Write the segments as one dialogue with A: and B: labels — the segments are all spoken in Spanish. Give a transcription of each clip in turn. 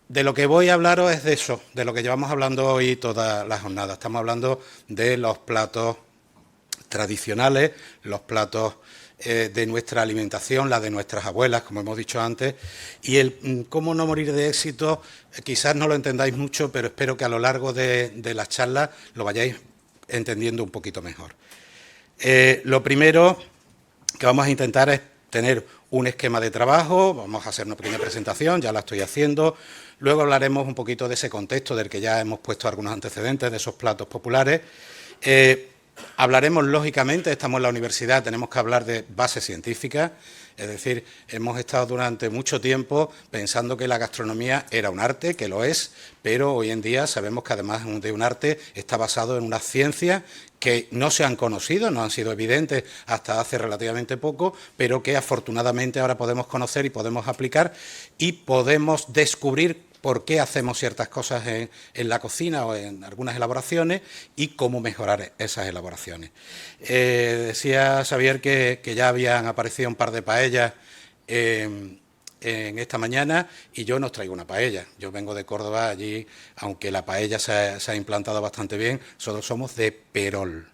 A: De lo que voy a hablaros es de eso, de lo que llevamos hablando hoy toda la jornada. Estamos hablando de los platos tradicionales, los platos de nuestra alimentación, la de nuestras abuelas, como hemos dicho antes, y el cómo no morir de éxito, quizás no lo entendáis mucho, pero espero que a lo largo de las charlas lo vayáis entendiendo un poquito mejor. Lo primero que vamos a intentar es tener un esquema de trabajo, vamos a hacer una primera presentación, ya la estoy haciendo, luego hablaremos un poquito de ese contexto del que ya hemos puesto algunos antecedentes, de esos platos populares. Hablaremos, lógicamente, estamos en la universidad, tenemos que hablar de bases científicas, es decir, hemos estado durante mucho tiempo pensando que la gastronomía era un arte, que lo es, pero hoy en día sabemos que además de un arte está basado en unas ciencias que no se han conocido, no han sido evidentes hasta hace relativamente poco, pero que afortunadamente ahora podemos conocer y podemos aplicar y podemos descubrir por qué hacemos ciertas cosas en la cocina o en algunas elaboraciones y cómo mejorar esas elaboraciones. Decía Xavier que ya habían aparecido un par de paellas en esta mañana y yo no os traigo una paella. Yo vengo de Córdoba, allí, aunque la paella se ha implantado bastante bien, nosotros somos de perol.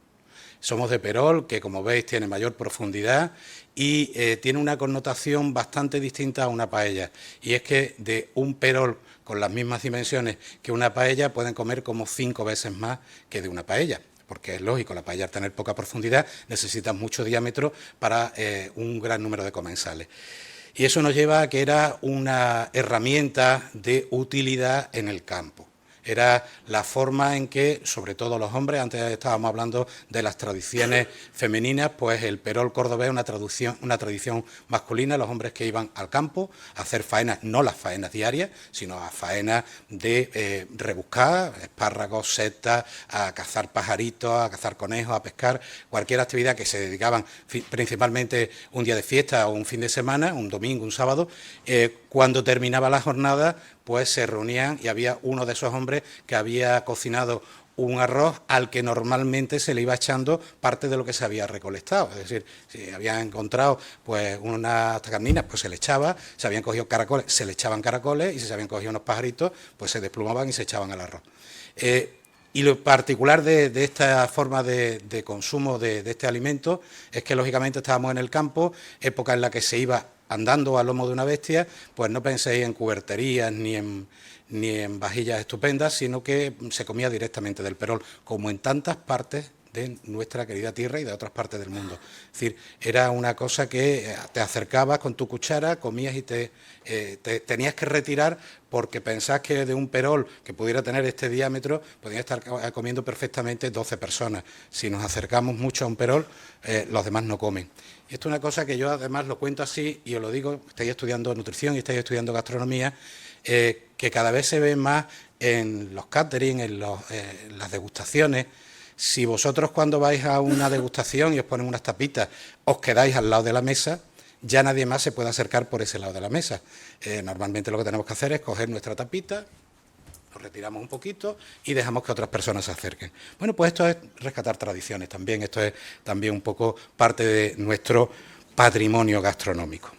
A: Somos de perol, que como veis tiene mayor profundidad y tiene una connotación bastante distinta a una paella. Y es que de un perol con las mismas dimensiones que una paella pueden comer como 5 veces más que de una paella. Porque es lógico, la paella al tener poca profundidad necesita mucho diámetro para un gran número de comensales. Y eso nos lleva a que era una herramienta de utilidad en el campo. Era la forma en que, sobre todo los hombres, antes estábamos hablando de las tradiciones femeninas, pues el perol cordobés es una tradición masculina, los hombres que iban al campo a hacer faenas, no las faenas diarias, sino a faenas de rebuscar, espárragos, setas, a cazar pajaritos, a cazar conejos, a pescar, cualquier actividad que se dedicaban principalmente un día de fiesta o un fin de semana, un domingo, un sábado, cuando terminaba la jornada, pues se reunían y había uno de esos hombres que había cocinado un arroz al que normalmente se le iba echando parte de lo que se había recolectado. Es decir, si habían encontrado pues unas tacarninas, pues se le echaba, se habían cogido caracoles, se le echaban caracoles, y si se habían cogido unos pajaritos, pues se desplumaban y se echaban al arroz. Y lo particular de esta forma de consumo de este alimento es que, lógicamente, estábamos en el campo, época en la que se iba andando a lomo de una bestia, pues no penséis en cuberterías ni en vajillas estupendas, sino que se comía directamente del perol, como en tantas partes de nuestra querida tierra y de otras partes del mundo. Es decir, era una cosa que te acercabas con tu cuchara, comías y te tenías que retirar porque pensás que de un perol que pudiera tener este diámetro podían estar comiendo perfectamente 12 personas. Si nos acercamos mucho a un perol, los demás no comen. Y esto es una cosa que yo además lo cuento así y os lo digo, estáis estudiando nutrición y estáis estudiando gastronomía, que cada vez se ve más en los catering, en las degustaciones. Si vosotros cuando vais a una degustación y os ponen unas tapitas, os quedáis al lado de la mesa, ya nadie más se puede acercar por ese lado de la mesa. Normalmente lo que tenemos que hacer es coger nuestra tapita, nos retiramos un poquito y dejamos que otras personas se acerquen. Bueno, pues esto es rescatar tradiciones también, esto es también un poco parte de nuestro patrimonio gastronómico.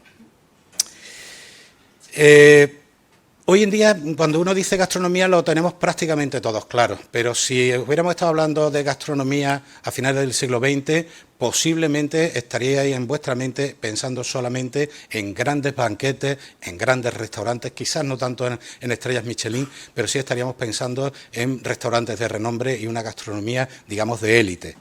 A: Hoy en día, cuando uno dice gastronomía, lo tenemos prácticamente todos claros, pero si hubiéramos estado hablando de gastronomía a finales del siglo XX, posiblemente estaríais en vuestra mente pensando solamente en grandes banquetes, en grandes restaurantes, quizás no tanto en estrellas Michelin, pero sí estaríamos pensando en restaurantes de renombre y una gastronomía, digamos, de élite.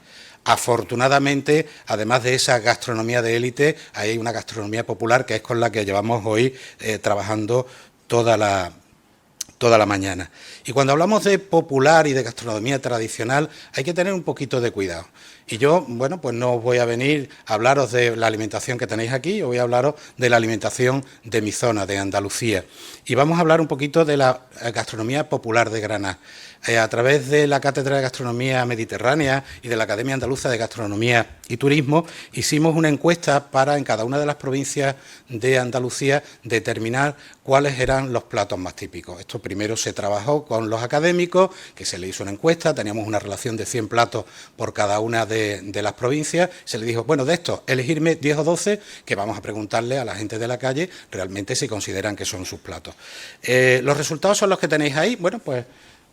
A: Afortunadamente, además de esa gastronomía de élite, hay una gastronomía popular que es con la que llevamos hoy trabajando toda la mañana. Y cuando hablamos de popular y de gastronomía tradicional, hay que tener un poquito de cuidado. Y yo, bueno, pues no os voy a venir a hablaros de la alimentación que tenéis aquí, os voy a hablaros de la alimentación de mi zona, de Andalucía. Y vamos a hablar un poquito de la gastronomía popular de Granada. A través de la Cátedra de Gastronomía Mediterránea y de la Academia Andaluza de Gastronomía y Turismo, hicimos una encuesta para, en cada una de las provincias de Andalucía, determinar cuáles eran los platos más típicos. Esto primero se trabajó con los académicos, que se le hizo una encuesta, teníamos una relación de 100 platos por cada una de las provincias, se le dijo, bueno, de estos, elegirme 10 o 12, que vamos a preguntarle a la gente de la calle realmente si consideran que son sus platos. Los resultados son los que tenéis ahí. Bueno, pues,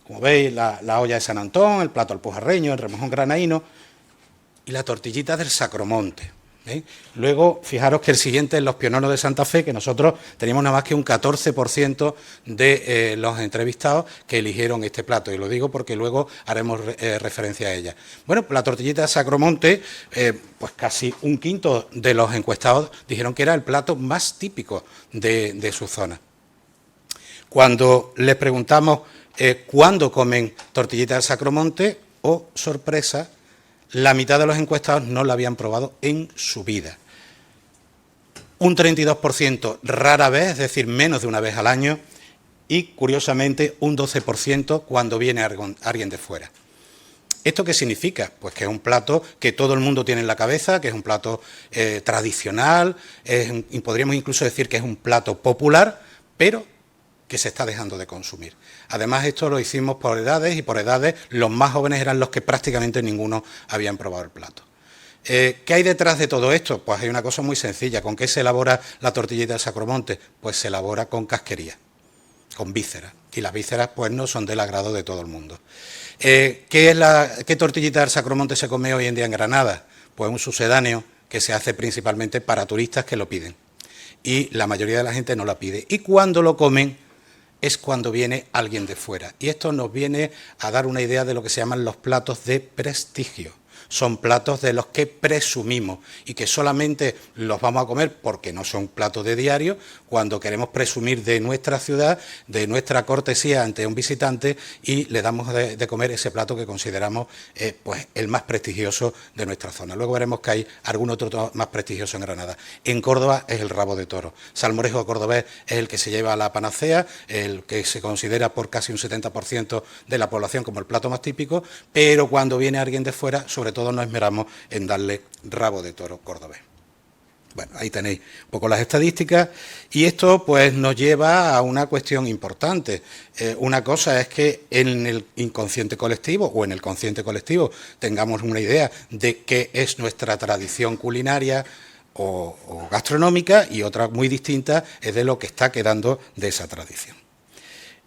A: como veis, la olla de San Antón, el plato alpujarreño, el remojón granaíno y la tortillita del Sacromonte. Luego, fijaros que el siguiente es los piononos de Santa Fe, que nosotros teníamos nada más que un 14% de los entrevistados que eligieron este plato, y lo digo porque luego haremos referencia a ella. Bueno, pues la tortillita de Sacromonte, pues casi un quinto de los encuestados dijeron que era el plato más típico de su zona. Cuando les preguntamos cuándo comen tortillita de Sacromonte, oh sorpresa, la mitad de los encuestados no la habían probado en su vida. Un 32% rara vez, es decir, menos de una vez al año, y, curiosamente, un 12% cuando viene alguien de fuera. ¿Esto qué significa? Pues que es un plato que todo el mundo tiene en la cabeza, que es un plato tradicional, y podríamos incluso decir que es un plato popular, pero que se está dejando de consumir. Además, esto lo hicimos por edades, y por edades los más jóvenes eran los que prácticamente ninguno habían probado el plato. ¿Qué hay detrás de todo esto? Pues hay una cosa muy sencilla. ¿Con qué se elabora la tortillita del Sacromonte? Pues se elabora con casquería, con vísceras. Y las vísceras pues no son del agrado de todo el mundo. ¿Qué tortillita del Sacromonte se come hoy en día en Granada? Pues un sucedáneo que se hace principalmente para turistas que lo piden. Y la mayoría de la gente no la pide. Y cuando lo comen es cuando viene alguien de fuera. Y esto nos viene a dar una idea de lo que se llaman los platos de prestigio. Son platos de los que presumimos y que solamente los vamos a comer porque no son platos de diario, cuando queremos presumir de nuestra ciudad, de nuestra cortesía ante un visitante, y le damos de comer ese plato que consideramos pues el más prestigioso de nuestra zona. Luego veremos que hay algún otro más prestigioso en Granada. En Córdoba es el rabo de toro. Salmorejo cordobés es el que se lleva a la panacea, el que se considera por casi un 70% de la población como el plato más típico, pero cuando viene alguien de fuera, sobre todo nos esmeramos en darle rabo de toro cordobés. Bueno, ahí tenéis un poco las estadísticas, y esto pues nos lleva a una cuestión importante. Una cosa es que en el inconsciente colectivo o en el consciente colectivo tengamos una idea de qué es nuestra tradición culinaria o gastronómica, y otra muy distinta es de lo que está quedando de esa tradición.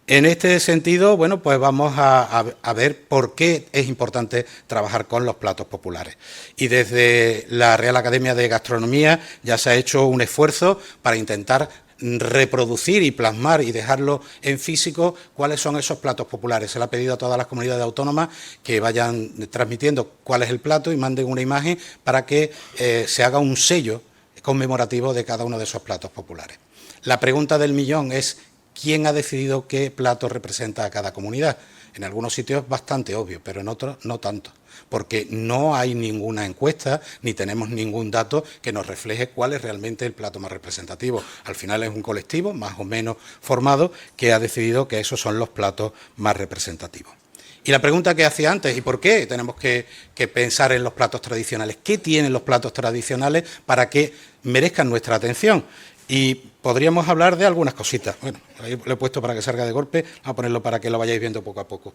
A: En este sentido, bueno, pues vamos a ver por qué es importante trabajar con los platos populares. Y desde la Real Academia de Gastronomía ya se ha hecho un esfuerzo para intentar reproducir y plasmar y dejarlo en físico cuáles son esos platos populares. Se le ha pedido a todas las comunidades autónomas que vayan transmitiendo cuál es el plato y manden una imagen para que se haga un sello conmemorativo de cada uno de esos platos populares. La pregunta del millón es: ¿quién ha decidido qué plato representa a cada comunidad? En algunos sitios es bastante obvio, pero en otros no tanto, porque no hay ninguna encuesta ni tenemos ningún dato que nos refleje cuál es realmente el plato más representativo. Al final es un colectivo más o menos formado que ha decidido que esos son los platos más representativos. Y la pregunta que hacía antes, ¿y por qué tenemos que pensar en los platos tradicionales? ¿Qué tienen los platos tradicionales para que merezcan nuestra atención? Y podríamos hablar de algunas cositas. Bueno, ahí lo he puesto para que salga de golpe, vamos a ponerlo para que lo vayáis viendo poco a poco.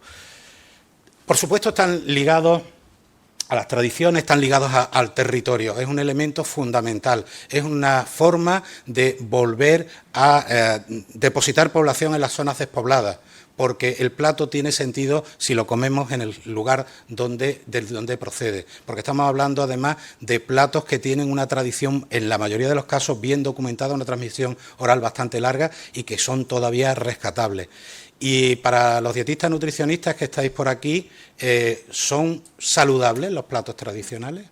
A: Por supuesto, están ligados a las tradiciones, están ligados al territorio. Es un elemento fundamental, es una forma de volver a depositar población en las zonas despobladas, porque el plato tiene sentido si lo comemos en el lugar donde procede, porque estamos hablando además de platos que tienen una tradición, en la mayoría de los casos bien documentada, una transmisión oral bastante larga y que son todavía rescatables. Y para los dietistas nutricionistas que estáis por aquí, ¿son saludables los platos tradicionales?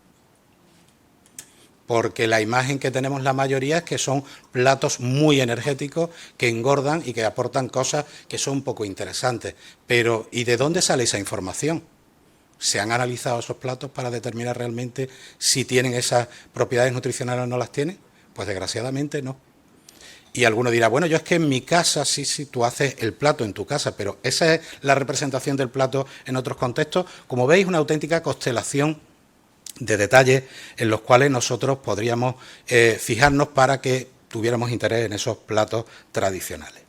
A: Porque la imagen que tenemos la mayoría es que son platos muy energéticos, que engordan y que aportan cosas que son un poco interesantes. Pero, ¿y de dónde sale esa información? ¿Se han analizado esos platos para determinar realmente si tienen esas propiedades nutricionales o no las tienen? Pues desgraciadamente no. Y alguno dirá, bueno, yo es que en mi casa, sí, tú haces el plato en tu casa, pero esa es la representación del plato en otros contextos. Como veis, una auténtica constelación de detalles en los cuales nosotros podríamos fijarnos para que tuviéramos interés en esos platos tradicionales.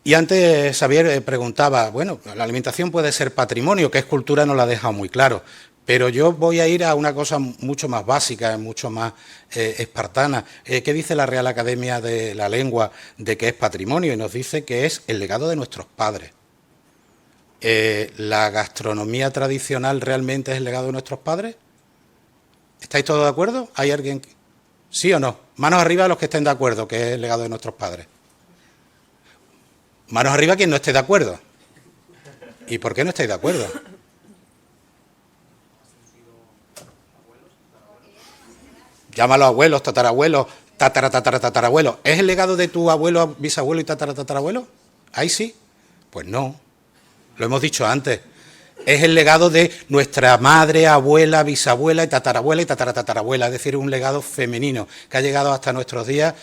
A: Y antes Xavier preguntaba, bueno, la alimentación puede ser patrimonio, que es cultura, no lo ha dejado muy claro, Pero yo voy a ir a una cosa mucho más básica, mucho más espartana. ¿Qué dice la Real Academia de la Lengua de que es patrimonio? Y nos dice que es el legado de nuestros padres. ¿La gastronomía tradicional realmente es el legado de nuestros padres? ¿Estáis todos de acuerdo? ¿Hay alguien? ¿Sí o no? Manos arriba los que estén de acuerdo que es el legado de nuestros padres. Manos arriba quien no esté de acuerdo. ¿Y por qué no estáis de acuerdo? Llámalo abuelos, tatarabuelos, tatarabuelos. ¿Es el legado de tu abuelo, bisabuelo y tatarabuelo? Ahí sí. Pues no. Lo hemos dicho antes. Es el legado de nuestra madre, abuela, bisabuela y tatarabuela, es decir, un legado femenino que ha llegado hasta nuestros días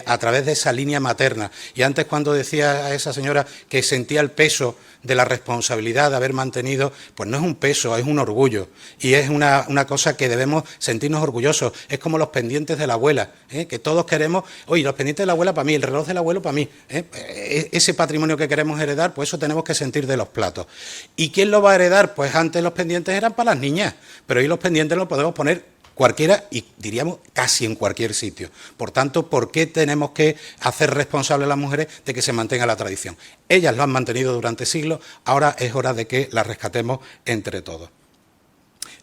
A: a través de esa línea materna. Y antes, cuando decía a esa señora que sentía el peso de la responsabilidad de haber mantenido, pues no es un peso, es un orgullo. Y es una cosa que debemos sentirnos orgullosos. Es como los pendientes de la abuela, que todos queremos, oye, los pendientes de la abuela para mí, el reloj del abuelo para mí. Ese patrimonio que queremos heredar, pues eso tenemos que sentir de los platos. ¿Y quién lo va a heredar? Pues antes los pendientes eran para las niñas, pero hoy los pendientes los podemos poner cualquiera y diríamos casi en cualquier sitio. Por tanto, ¿por qué tenemos que hacer responsables a las mujeres de que se mantenga la tradición? Ellas lo han mantenido durante siglos, ahora es hora de que la rescatemos entre todos.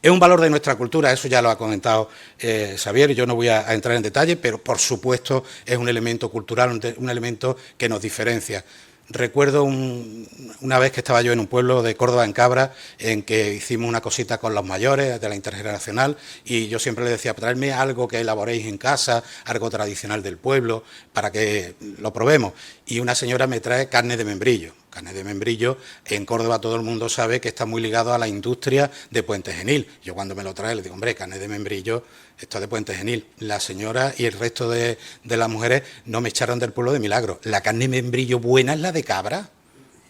A: Es un valor de nuestra cultura, eso ya lo ha comentado Xavier, y yo no voy a entrar en detalle, pero por supuesto es un elemento cultural, un elemento que nos diferencia. Recuerdo una vez que estaba yo en un pueblo de Córdoba, en Cabra, en que hicimos una cosita con los mayores de la intergeneracional y yo siempre les decía, traedme algo que elaboréis en casa, algo tradicional del pueblo, para que lo probemos. Y una señora me trae carne de membrillo. Carne de membrillo, en Córdoba todo el mundo sabe que está muy ligado a la industria de Puente Genil. Yo cuando me lo trae le digo, hombre, carne de membrillo, esto es de Puente Genil. La señora y el resto de las mujeres no me echaron del pueblo de milagro. La carne de membrillo buena es la de Cabra.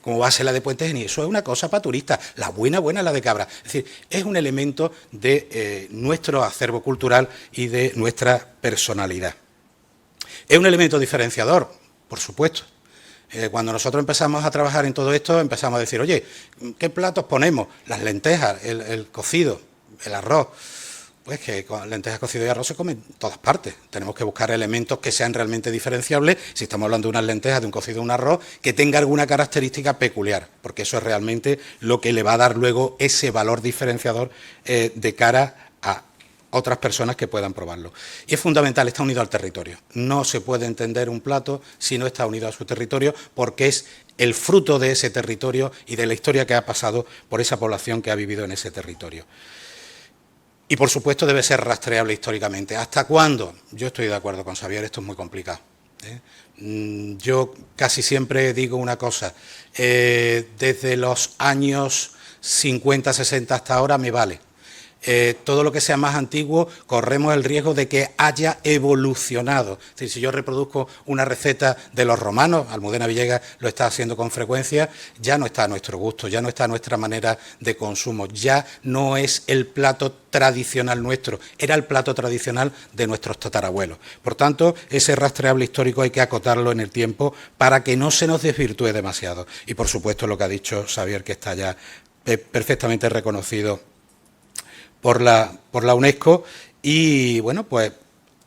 A: ¿Cómo va a ser la de Puente Genil? Eso es una cosa para turistas. La buena es la de Cabra. Es decir, es un elemento de nuestro acervo cultural y de nuestra personalidad. Es un elemento diferenciador, por supuesto. Cuando nosotros empezamos a trabajar en todo esto, empezamos a decir, oye, ¿qué platos ponemos? Las lentejas, el cocido, el arroz. Pues que con lentejas, cocido y arroz se comen en todas partes. Tenemos que buscar elementos que sean realmente diferenciables. Si estamos hablando de unas lentejas, de un cocido, de un arroz, que tenga alguna característica peculiar, porque eso es realmente lo que le va a dar luego ese valor diferenciador de cara a otras personas que puedan probarlo. Y es fundamental, está unido al territorio. No se puede entender un plato si no está unido a su territorio, porque es el fruto de ese territorio y de la historia que ha pasado por esa población que ha vivido en ese territorio. Y, por supuesto, debe ser rastreable históricamente. ¿Hasta cuándo? Yo estoy de acuerdo con Xavier, esto es muy complicado. Yo casi siempre digo una cosa, desde los años 50, 60 hasta ahora me vale. Todo lo que sea más antiguo corremos el riesgo de que haya evolucionado. Es decir, si yo reproduzco una receta de los romanos, Almudena Villegas lo está haciendo con frecuencia, ya no está a nuestro gusto, ya no está a nuestra manera de consumo, ya no es el plato tradicional nuestro, era el plato tradicional de nuestros tatarabuelos. Por tanto, ese rastreable histórico hay que acotarlo en el tiempo para que no se nos desvirtúe demasiado. Y, por supuesto, lo que ha dicho Xavier, que está ya perfectamente reconocido por la UNESCO y, bueno, pues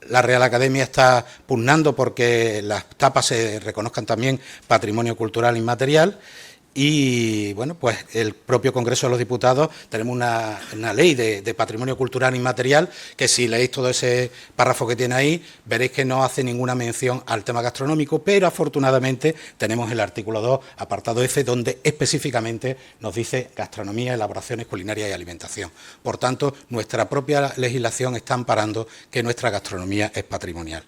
A: la Real Academia está pugnando porque las tapas se reconozcan también patrimonio cultural inmaterial y, bueno, pues el propio Congreso de los Diputados tenemos una ley de patrimonio cultural inmaterial que si leéis todo ese párrafo que tiene ahí veréis que no hace ninguna mención al tema gastronómico, pero afortunadamente tenemos el artículo 2, apartado F, donde específicamente nos dice gastronomía, elaboraciones culinarias y alimentación. Por tanto, nuestra propia legislación está amparando que nuestra gastronomía es patrimonial.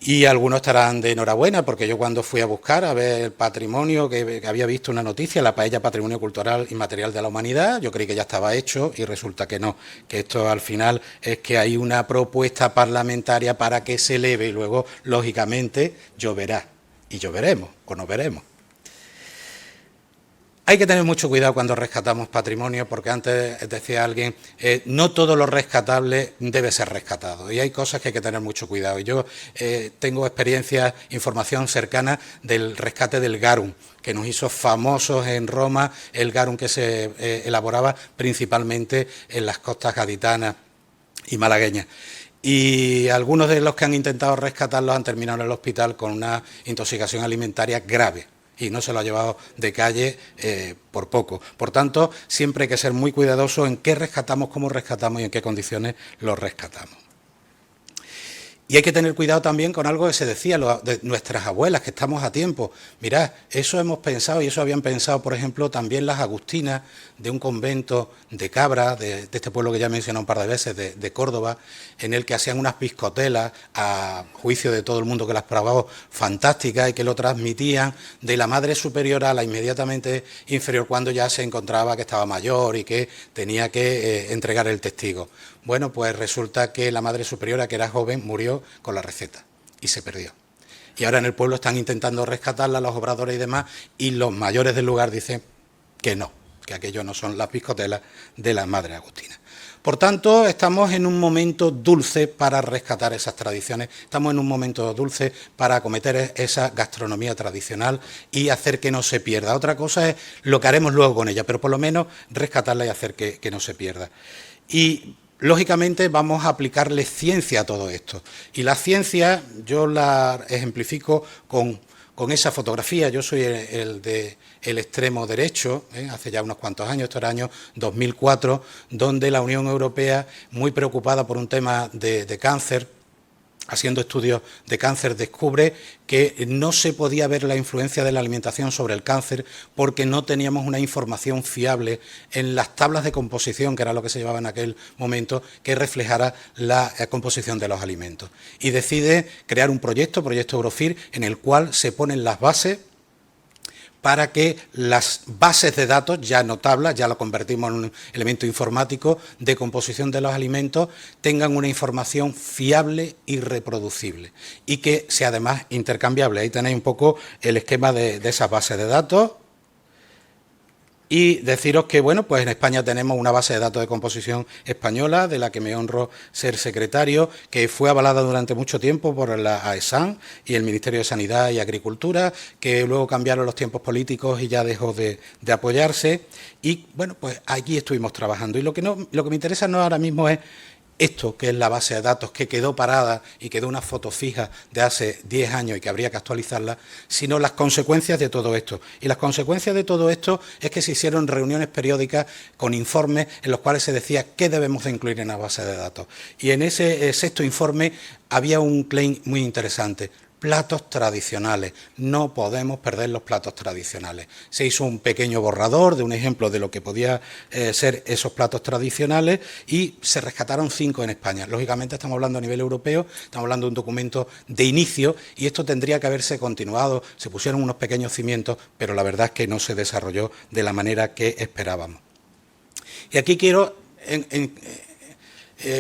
A: Y algunos estarán de enhorabuena, porque yo cuando fui a buscar a ver el patrimonio, que había visto una noticia, la paella Patrimonio Cultural Inmaterial de la Humanidad, yo creí que ya estaba hecho y resulta que no, que esto al final es que hay una propuesta parlamentaria para que se eleve y luego, lógicamente, lloverá. Y lloveremos o no veremos. Hay que tener mucho cuidado cuando rescatamos patrimonio, porque antes decía alguien, no todo lo rescatable debe ser rescatado, y hay cosas que hay que tener mucho cuidado. Y yo tengo experiencia, información cercana del rescate del garum, que nos hizo famosos en Roma, el garum que se elaboraba principalmente en las costas gaditanas y malagueñas. Y algunos de los que han intentado rescatarlos han terminado en el hospital con una intoxicación alimentaria grave, y no se lo ha llevado de calle por poco. Por tanto, siempre hay que ser muy cuidadosos en qué rescatamos, cómo rescatamos y en qué condiciones los rescatamos. Y hay que tener cuidado también con algo que se decía de nuestras abuelas, que estamos a tiempo. Mirad, eso hemos pensado, y eso habían pensado, por ejemplo, también las agustinas de un convento de Cabra, de este pueblo que ya he mencionado un par de veces, de Córdoba, en el que hacían unas piscotelas, a juicio de todo el mundo que las probaba, fantásticas, y que lo transmitían de la madre superior a la inmediatamente inferior, cuando ya se encontraba que estaba mayor y que tenía que entregar el testigo. Bueno, pues resulta que la madre superiora, que era joven, murió con la receta y se perdió. Y ahora en el pueblo están intentando rescatarla, los obradores y demás, y los mayores del lugar dicen que no, que aquello no son las piscotelas de las madres agustinas. Por tanto, estamos en un momento dulce para rescatar esas tradiciones, estamos en un momento dulce para acometer esa gastronomía tradicional y hacer que no se pierda. Otra cosa es lo que haremos luego con ella, pero por lo menos rescatarla y hacer que no se pierda. Y lógicamente vamos a aplicarle ciencia a todo esto. Y la ciencia yo la ejemplifico con esa fotografía. Yo soy el extremo derecho, hace ya unos cuantos años, esto era el año 2004, donde la Unión Europea, muy preocupada por un tema de cáncer, haciendo estudios de cáncer, descubre que no se podía ver la influencia de la alimentación sobre el cáncer porque no teníamos una información fiable en las tablas de composición, que era lo que se llevaba en aquel momento, que reflejara la composición de los alimentos. Y decide crear un proyecto Eurofir, en el cual se ponen las bases para que las bases de datos, ya no tablas, ya lo convertimos en un elemento informático de composición de los alimentos, tengan una información fiable y reproducible y que sea además intercambiable. Ahí tenéis un poco el esquema de esas bases de datos. Y deciros que, bueno, pues en España tenemos una base de datos de composición española, de la que me honro ser secretario, que fue avalada durante mucho tiempo por la AESAN y el Ministerio de Sanidad y Agricultura, que luego cambiaron los tiempos políticos y ya dejó de apoyarse. Y, bueno, pues allí estuvimos trabajando. Y lo que me interesa no ahora mismo es esto, que es la base de datos, que quedó parada y quedó una foto fija de hace 10 años y que habría que actualizarla, sino las consecuencias de todo esto. Y las consecuencias de todo esto es que se hicieron reuniones periódicas con informes en los cuales se decía qué debemos de incluir en la base de datos. Y en ese sexto informe había un claim muy interesante: platos tradicionales, no podemos perder los platos tradicionales. Se hizo un pequeño borrador de un ejemplo de lo que podía ser esos platos tradicionales y se rescataron 5 en España. Lógicamente estamos hablando a nivel europeo, estamos hablando de un documento de inicio y esto tendría que haberse continuado, se pusieron unos pequeños cimientos, pero la verdad es que no se desarrolló de la manera que esperábamos. Y aquí quiero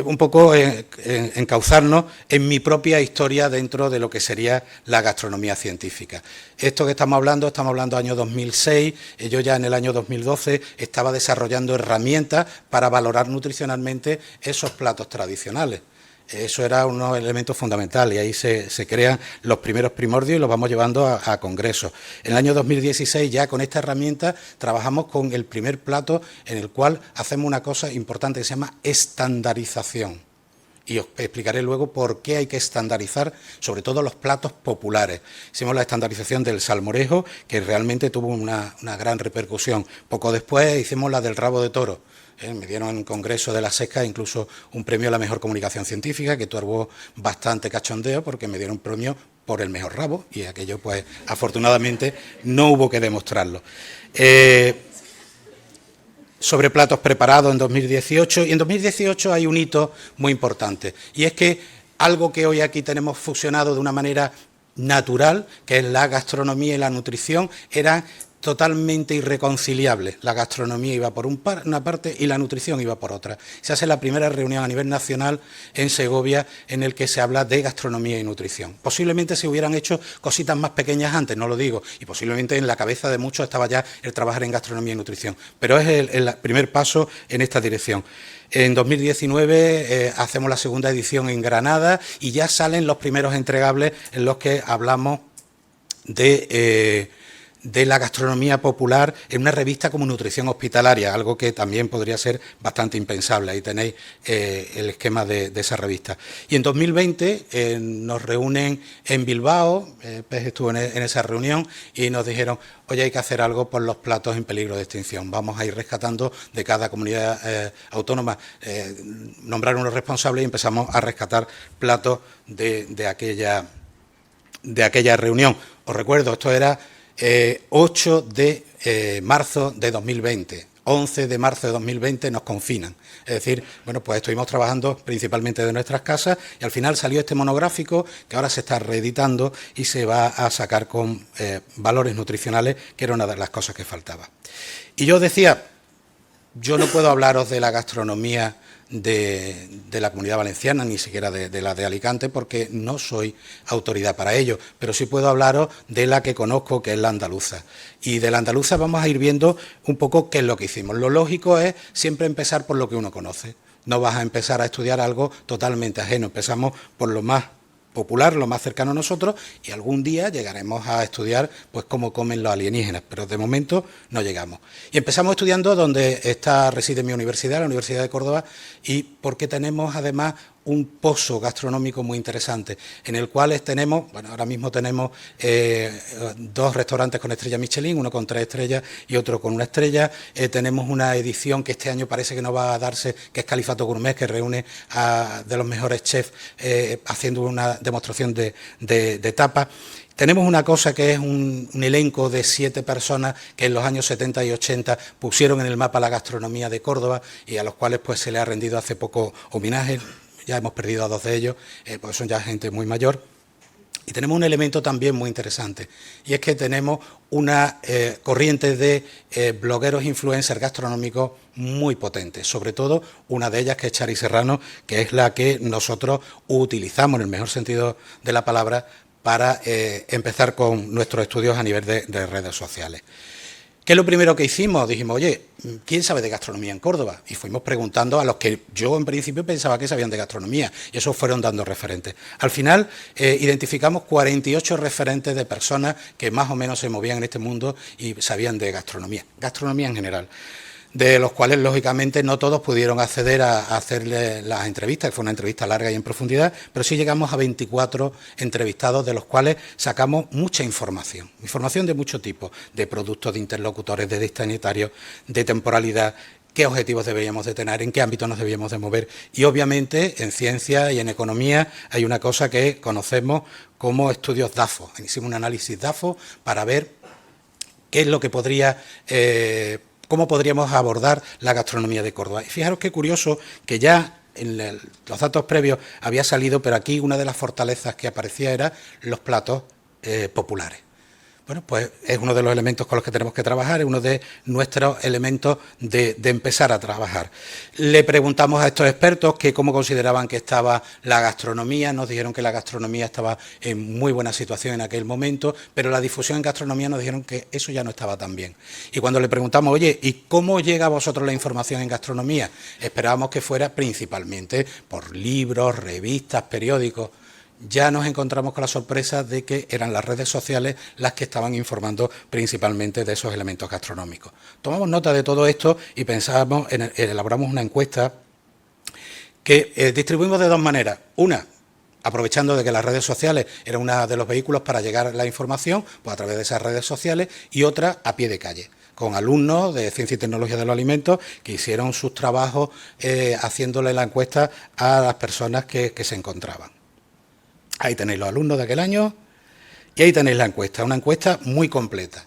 A: un poco encauzarnos en mi propia historia dentro de lo que sería la gastronomía científica. Esto que estamos hablando del año 2006, yo ya en el año 2012 estaba desarrollando herramientas para valorar nutricionalmente esos platos tradicionales. Eso era unos elementos fundamentales y ahí se crean los primeros primordios y los vamos llevando a congresos. En el año 2016 ya con esta herramienta trabajamos con el primer plato en el cual hacemos una cosa importante que se llama estandarización. Y os explicaré luego por qué hay que estandarizar, sobre todo los platos populares. Hicimos la estandarización del salmorejo, que realmente tuvo una gran repercusión. Poco después hicimos la del rabo de toro. Me dieron en un congreso de la SECA incluso un premio a la mejor comunicación científica, que tuvo bastante cachondeo porque me dieron un premio por el mejor rabo y aquello pues afortunadamente no hubo que demostrarlo. Sobre platos preparados en 2018, y en 2018 hay un hito muy importante, y es que algo que hoy aquí tenemos fusionado de una manera natural, que es la gastronomía y la nutrición, eran totalmente irreconciliable. La gastronomía iba por una parte y la nutrición iba por otra. Se hace la primera reunión a nivel nacional en Segovia en el que se habla de gastronomía y nutrición. Posiblemente se hubieran hecho cositas más pequeñas antes, no lo digo, y posiblemente en la cabeza de muchos estaba ya el trabajar en gastronomía y nutrición, pero es el primer paso en esta dirección. En 2019 hacemos la segunda edición en Granada y ya salen los primeros entregables en los que hablamos de la gastronomía popular en una revista como Nutrición Hospitalaria, algo que también podría ser bastante impensable. Ahí tenéis el esquema de esa revista. Y en 2020 nos reúnen en Bilbao, PES estuvo en esa reunión y nos dijeron, oye, hay que hacer algo por los platos en peligro de extinción. Vamos a ir rescatando de cada comunidad autónoma, nombrar unos responsables y empezamos a rescatar platos de aquella reunión. Os recuerdo, esto era 8 de marzo de 2020, 11 de marzo de 2020 nos confinan. Es decir, bueno, pues estuvimos trabajando principalmente de nuestras casas y al final salió este monográfico que ahora se está reeditando y se va a sacar con valores nutricionales, que era una de las cosas que faltaba. Y yo decía, yo no puedo hablaros de la gastronomía de la Comunidad Valenciana, ni siquiera de la de Alicante, porque no soy autoridad para ello, pero sí puedo hablaros de la que conozco, que es la andaluza. Y de la andaluza vamos a ir viendo un poco qué es lo que hicimos. Lo lógico es siempre empezar por lo que uno conoce. No vas a empezar a estudiar algo totalmente ajeno. Empezamos por lo más popular, lo más cercano a nosotros, y algún día llegaremos a estudiar pues cómo comen los alienígenas, pero de momento no llegamos. Y empezamos estudiando donde reside mi universidad, la Universidad de Córdoba, y porque tenemos además un pozo gastronómico muy interesante, en el cual tenemos, bueno, ahora mismo tenemos 2 restaurantes con estrella Michelin, uno con 3 estrellas y otro con 1 estrella. Tenemos una edición que este año parece que no va a darse, que es Califato Gourmet, que reúne a de los mejores chefs haciendo una demostración de tapas. Tenemos una cosa que es un elenco de 7 personas que en los años 70 y 80 pusieron en el mapa la gastronomía de Córdoba y a los cuales pues se le ha rendido hace poco homenaje. Ya hemos perdido a 2 de ellos, porque son ya gente muy mayor. Y tenemos un elemento también muy interesante, y es que tenemos una corriente de blogueros influencers gastronómicos muy potentes, sobre todo una de ellas que es Chari Serrano, que es la que nosotros utilizamos en el mejor sentido de la palabra para empezar con nuestros estudios a nivel de redes sociales. ¿Qué es lo primero que hicimos? Dijimos, oye, ¿quién sabe de gastronomía en Córdoba? Y fuimos preguntando a los que yo en principio pensaba que sabían de gastronomía, y esos fueron dando referentes. Al final identificamos 48 referentes de personas que más o menos se movían en este mundo y sabían de gastronomía en general, de los cuales, lógicamente, no todos pudieron acceder a hacerle las entrevistas, que fue una entrevista larga y en profundidad, pero sí llegamos a 24 entrevistados, de los cuales sacamos mucha información de mucho tipo, de productos, de interlocutores, de destinatarios, de temporalidad, qué objetivos deberíamos de tener, en qué ámbito nos debíamos de mover. Y, obviamente, en ciencia y en economía hay una cosa que conocemos como estudios DAFO. Hicimos un análisis DAFO para ver qué es lo que cómo podríamos abordar la gastronomía de Córdoba. Y fijaros qué curioso que ya en los datos previos había salido, pero aquí una de las fortalezas que aparecía era los platos populares. Bueno, pues es uno de los elementos con los que tenemos que trabajar, es uno de nuestros elementos de empezar a trabajar. Le preguntamos a estos expertos que cómo consideraban que estaba la gastronomía, nos dijeron que la gastronomía estaba en muy buena situación en aquel momento, pero la difusión en gastronomía nos dijeron que eso ya no estaba tan bien. Y cuando le preguntamos, oye, ¿y cómo llega a vosotros la información en gastronomía? Esperábamos que fuera principalmente por libros, revistas, periódicos. Ya nos encontramos con la sorpresa de que eran las redes sociales las que estaban informando principalmente de esos elementos gastronómicos. Tomamos nota de todo esto y elaboramos una encuesta que distribuimos de 2 maneras. Una, aprovechando de que las redes sociales eran uno de los vehículos para llegar a la información, pues a través de esas redes sociales, y otra a pie de calle, con alumnos de Ciencia y Tecnología de los Alimentos que hicieron sus trabajos haciéndole la encuesta a las personas que se encontraban. Ahí tenéis los alumnos de aquel año y ahí tenéis la encuesta, una encuesta muy completa,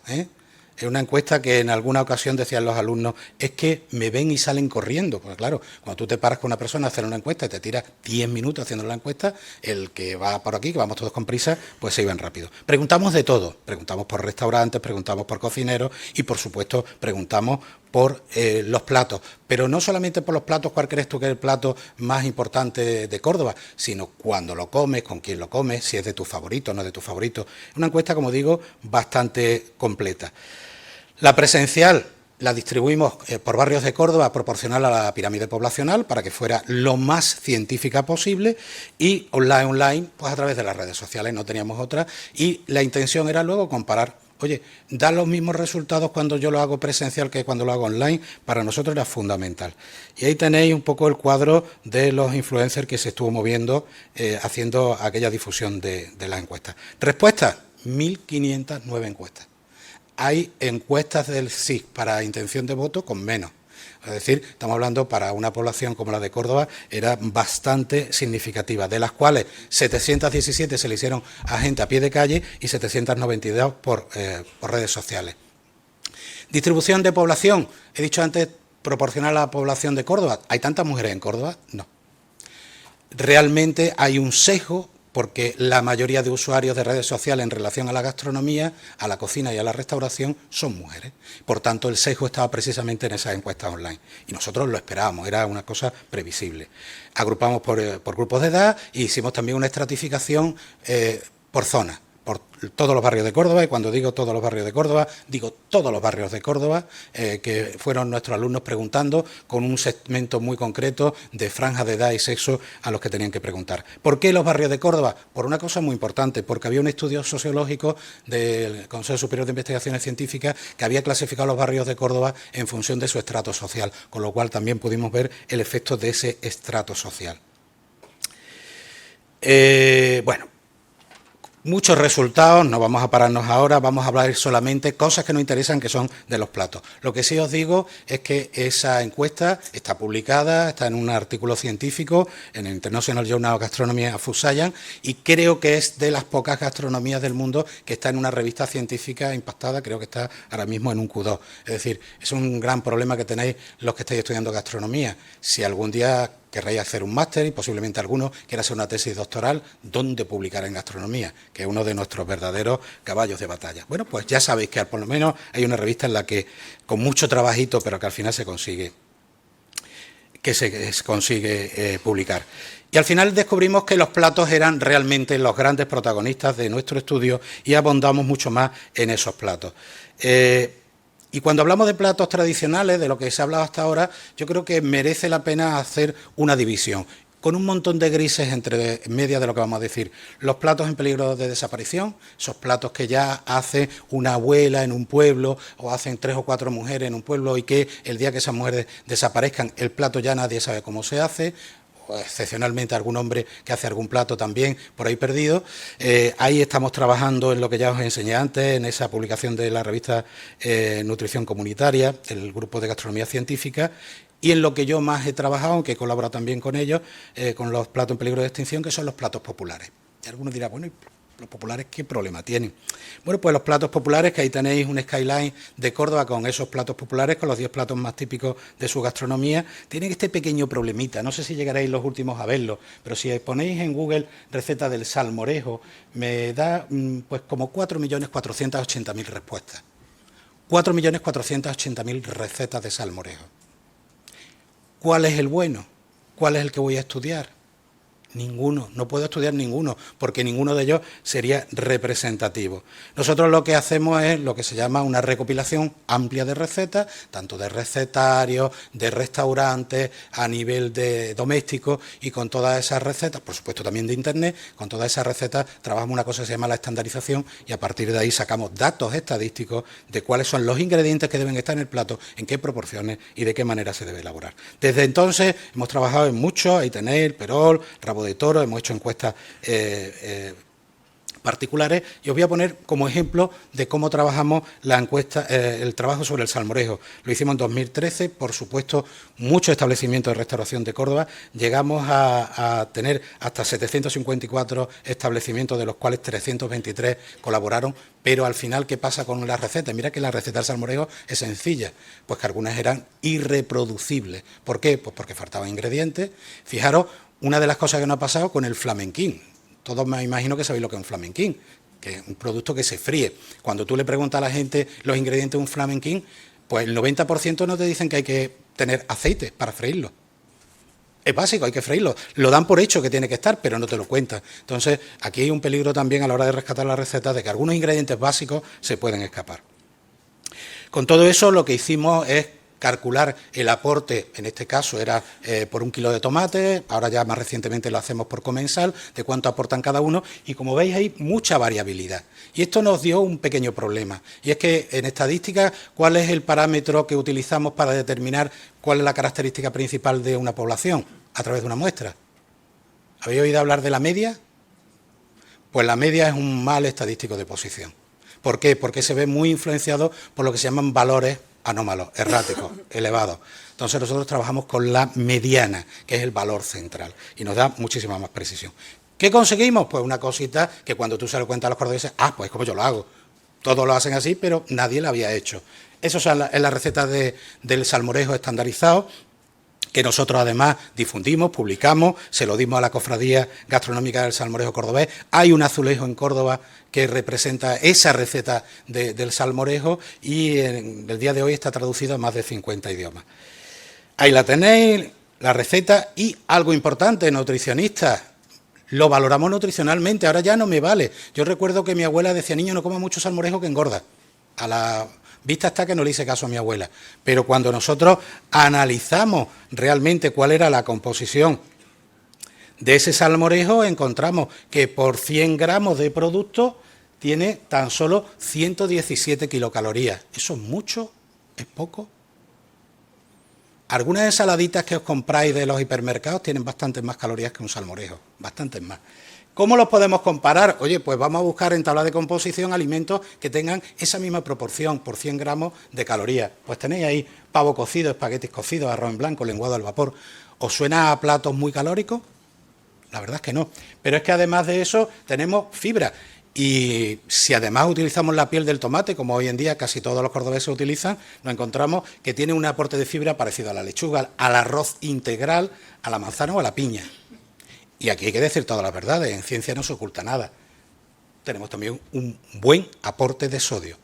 A: en una encuesta que en alguna ocasión decían los alumnos, es que me ven y salen corriendo. Pues claro, cuando tú te paras con una persona a hacer una encuesta y te tiras 10 minutos haciendo la encuesta, el que va por aquí, que vamos todos con prisa, pues se iban rápido. Preguntamos de todo, preguntamos por restaurantes, preguntamos por cocineros y por supuesto preguntamos por los platos, pero no solamente por los platos, cuál crees tú que es el plato más importante de Córdoba, sino cuándo lo comes, con quién lo comes, si es de tu favorito o no de tu favorito. Una encuesta, como digo, bastante completa. La presencial la distribuimos por barrios de Córdoba proporcional a la pirámide poblacional para que fuera lo más científica posible, y online, pues a través de las redes sociales, no teníamos otra, y la intención era luego comparar. Oye, da los mismos resultados cuando yo lo hago presencial que cuando lo hago online. Para nosotros era fundamental. Y ahí tenéis un poco el cuadro de los influencers que se estuvo moviendo haciendo aquella difusión de las encuestas. Respuestas, 1.509 encuestas. Hay encuestas del sí para intención de voto con menos. Es decir, estamos hablando, para una población como la de Córdoba, era bastante significativa, de las cuales 717 se le hicieron a gente a pie de calle y 792 por redes sociales. Distribución de población, he dicho antes, proporcional a la población de Córdoba. ¿Hay tantas mujeres en Córdoba? No. Realmente hay un sesgo, porque la mayoría de usuarios de redes sociales en relación a la gastronomía, a la cocina y a la restauración son mujeres. Por tanto, el sesgo estaba precisamente en esas encuestas online. Y nosotros lo esperábamos, era una cosa previsible. Agrupamos por grupos de edad e hicimos también una estratificación por zona, por todos los barrios de Córdoba, y cuando digo todos los barrios de Córdoba, digo todos los barrios de Córdoba, que fueron nuestros alumnos preguntando con un segmento muy concreto de franja de edad y sexo a los que tenían que preguntar. ¿Por qué los barrios de Córdoba? Por una cosa muy importante, porque había un estudio sociológico del Consejo Superior de Investigaciones Científicas que había clasificado los barrios de Córdoba en función de su estrato social, con lo cual también pudimos ver el efecto de ese estrato social. Bueno, muchos resultados, no vamos a pararnos ahora, vamos a hablar solamente cosas que nos interesan, que son de los platos. Lo que sí os digo es que esa encuesta está publicada, está en un artículo científico en el International Journal of Gastronomy of Food Science, y creo que es de las pocas gastronomías del mundo que está en una revista científica impactada, creo que está ahora mismo en un Q2. Es decir, es un gran problema que tenéis los que estáis estudiando gastronomía. Si algún día querréis hacer un máster y posiblemente alguno quiera hacer una tesis doctoral, ¿dónde publicar en gastronomía? Que es uno de nuestros verdaderos caballos de batalla. Bueno, pues ya sabéis que por lo menos hay una revista en la que, con mucho trabajito, pero que al final se consigue publicar. Y al final descubrimos que los platos eran realmente los grandes protagonistas de nuestro estudio y abondamos mucho más en esos platos. Y cuando hablamos de platos tradicionales, de lo que se ha hablado hasta ahora, yo creo que merece la pena hacer una división, con un montón de grises entre media de lo que vamos a decir. Los platos en peligro de desaparición, esos platos que ya hace una abuela en un pueblo o hacen 3 o 4 mujeres en un pueblo y que el día que esas mujeres desaparezcan, el plato ya nadie sabe cómo se hace, o excepcionalmente algún hombre que hace algún plato también por ahí perdido. Ahí estamos trabajando en lo que ya os enseñé antes, en esa publicación de la revista Nutrición Comunitaria, del Grupo de Gastronomía Científica, y en lo que yo más he trabajado, aunque he colaborado también con ellos, con los platos en peligro de extinción, que son los platos populares. Y algunos dirán, bueno, ¿y los populares qué problema tienen? Bueno, pues los platos populares, que ahí tenéis un skyline de Córdoba con esos platos populares, con los 10 platos más típicos de su gastronomía, tienen este pequeño problemita. No sé si llegaréis los últimos a verlo, pero si ponéis en Google receta del salmorejo, me da pues como 4.480.000 respuestas. 4.480.000 recetas de salmorejo. ¿Cuál es el bueno? ¿Cuál es el que voy a estudiar? Ninguno, no puedo estudiar ninguno, porque ninguno de ellos sería representativo. Nosotros lo que hacemos es lo que se llama una recopilación amplia de recetas, tanto de recetarios, de restaurantes, a nivel de doméstico, y con todas esas recetas, por supuesto también de Internet, con todas esas recetas trabajamos una cosa que se llama la estandarización, y a partir de ahí sacamos datos estadísticos de cuáles son los ingredientes que deben estar en el plato, en qué proporciones y de qué manera se debe elaborar. Desde entonces hemos trabajado en muchos, ahí tenéis el perol, rabo de toro, hemos hecho encuestas particulares, y os voy a poner como ejemplo de cómo trabajamos la encuesta, el trabajo sobre el salmorejo. Lo hicimos en 2013, por supuesto, muchos establecimientos de restauración de Córdoba, llegamos a tener hasta 754 establecimientos, de los cuales 323 colaboraron, pero al final, ¿qué pasa con las recetas? Mira que la receta del salmorejo es sencilla, pues que algunas eran irreproducibles. ¿Por qué? Pues porque faltaban ingredientes. Fijaros, una de las cosas que nos ha pasado con el flamenquín. Todos me imagino que sabéis lo que es un flamenquín, que es un producto que se fríe. Cuando tú le preguntas a la gente los ingredientes de un flamenquín, pues el 90% no te dicen que hay que tener aceite para freírlo. Es básico, hay que freírlo. Lo dan por hecho que tiene que estar, pero no te lo cuentan. Entonces, aquí hay un peligro también a la hora de rescatar la receta de que algunos ingredientes básicos se pueden escapar. Con todo eso, lo que hicimos es calcular el aporte, en este caso era por 1 kilo de tomate, ahora ya más recientemente lo hacemos por comensal, de cuánto aportan cada uno, y como veis hay mucha variabilidad. Y esto nos dio un pequeño problema, y es que en estadística, ¿cuál es el parámetro que utilizamos para determinar cuál es la característica principal de una población? A través de una muestra. ¿Habéis oído hablar de la media? Pues la media es un mal estadístico de posición. ¿Por qué? Porque se ve muy influenciado por lo que se llaman valores anómalos, erráticos, elevados. Entonces nosotros trabajamos con la mediana, que es el valor central, y nos da muchísima más precisión. ¿Qué conseguimos? Pues una cosita que cuando tú se lo cuentas a los cordobeses, pues como yo lo hago. Todos lo hacen así, pero nadie lo había hecho. Eso es la receta del salmorejo estandarizado, que nosotros además difundimos, publicamos, se lo dimos a la Cofradía Gastronómica del Salmorejo Cordobés. Hay un azulejo en Córdoba que representa esa receta del salmorejo y en el día de hoy está traducido a más de 50 idiomas. Ahí la tenéis, la receta, y algo importante, nutricionistas. Lo valoramos nutricionalmente, ahora ya no me vale. Yo recuerdo que mi abuela decía, niño, no coma mucho salmorejo que engorda. A la vista está que no le hice caso a mi abuela, pero cuando nosotros analizamos realmente cuál era la composición de ese salmorejo, encontramos que por 100 gramos de producto tiene tan solo 117 kilocalorías. ¿Eso es mucho? ¿Es poco? Algunas ensaladitas que os compráis de los hipermercados tienen bastantes más calorías que un salmorejo, bastantes más. ¿Cómo los podemos comparar? Oye, pues vamos a buscar en tabla de composición alimentos que tengan esa misma proporción por 100 gramos de calorías. Pues tenéis ahí pavo cocido, espaguetis cocidos, arroz en blanco, lenguado al vapor. ¿Os suena a platos muy calóricos? La verdad es que no. Pero es que además de eso tenemos fibra. Y si además utilizamos la piel del tomate, como hoy en día casi todos los cordobeses utilizan, nos encontramos que tiene un aporte de fibra parecido a la lechuga, al arroz integral, a la manzana o a la piña. Y aquí hay que decir todas las verdades, en ciencia no se oculta nada. Tenemos también un buen aporte de sodio.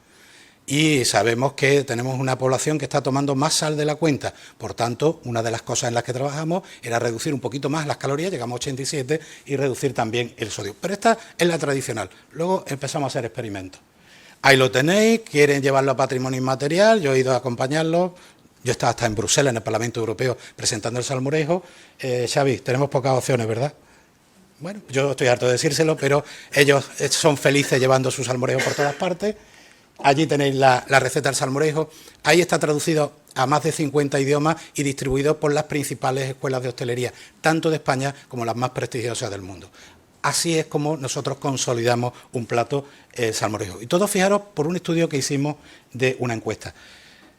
A: Y sabemos que tenemos una población que está tomando más sal de la cuenta. Por tanto, una de las cosas en las que trabajamos era reducir un poquito más las calorías, llegamos a 87, y reducir también el sodio. Pero esta es la tradicional. Luego empezamos a hacer experimentos. Ahí lo tenéis, quieren llevarlo a patrimonio inmaterial, yo he ido a acompañarlo. Yo estaba hasta en Bruselas, en el Parlamento Europeo, presentando el salmorejo. Xavi, tenemos pocas opciones, ¿verdad? Bueno, yo estoy harto de decírselo, pero ellos son felices llevando su salmorejo por todas partes. Allí tenéis la receta del salmorejo. Ahí está traducido a más de 50 idiomas y distribuido por las principales escuelas de hostelería, tanto de España como las más prestigiosas del mundo. Así es como nosotros consolidamos un plato salmorejo. Y todo, fijaros, por un estudio que hicimos de una encuesta.